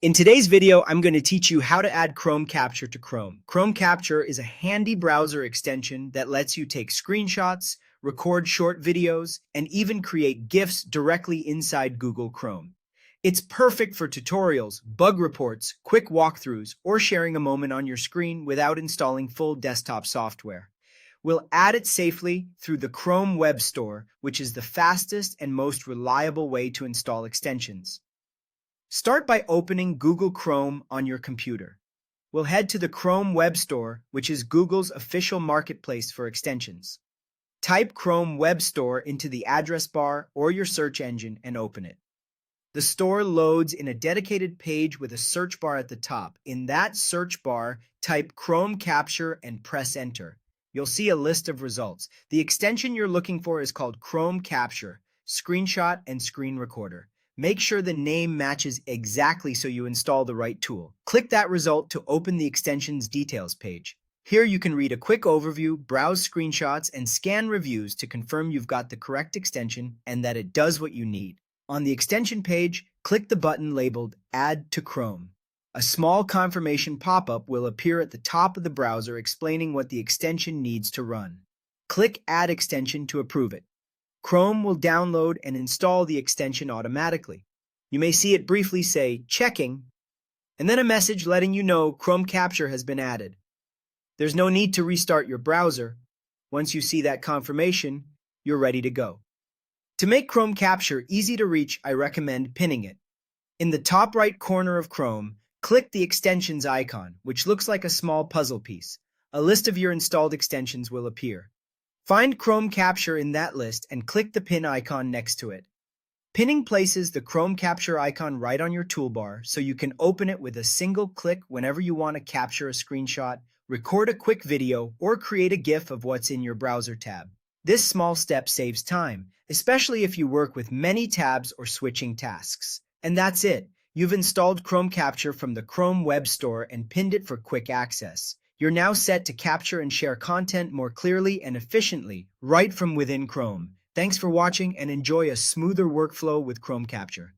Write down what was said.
In today's video, I'm going to teach you how to add Chrome Capture to Chrome. Chrome Capture is a handy browser extension that lets you take screenshots, record short videos, and even create GIFs directly inside Google Chrome. It's perfect for tutorials, bug reports, quick walkthroughs, or sharing a moment on your screen without installing full desktop software. We'll add it safely through the Chrome Web Store, which is the fastest and most reliable way to install extensions. Start by opening Google Chrome on your computer. We'll head to the Chrome Web Store, which is Google's official marketplace for extensions. Type Chrome Web Store into the address bar or your search engine and open it. The store loads in a dedicated page with a search bar at the top. In that search bar, type Chrome Capture and press Enter. You'll see a list of results. The extension you're looking for is called Chrome Capture, Screenshot and Screen Recorder. Make sure the name matches exactly so you install the right tool. Click that result to open the extension's details page. Here you can read a quick overview, browse screenshots, and scan reviews to confirm you've got the correct extension and that it does what you need. On the extension page, click the button labeled Add to Chrome. A small confirmation pop-up will appear at the top of the browser explaining what the extension needs to run. Click Add Extension to approve it. Chrome will download and install the extension automatically. You may see it briefly say, "Checking," and then a message letting you know Chrome Capture has been added. There's no need to restart your browser. Once you see that confirmation, you're ready to go. To make Chrome Capture easy to reach, I recommend pinning it. In the top right corner of Chrome, click the extensions icon, which looks like a small puzzle piece. A list of your installed extensions will appear. Find Chrome Capture in that list and click the pin icon next to it. Pinning places the Chrome Capture icon right on your toolbar so you can open it with a single click whenever you want to capture a screenshot, record a quick video, or create a GIF of what's in your browser tab. This small step saves time, especially if you work with many tabs or switching tasks. And that's it. You've installed Chrome Capture from the Chrome Web Store and pinned it for quick access. You're now set to capture and share content more clearly and efficiently, right from within Chrome. Thanks for watching and enjoy a smoother workflow with Chrome Capture.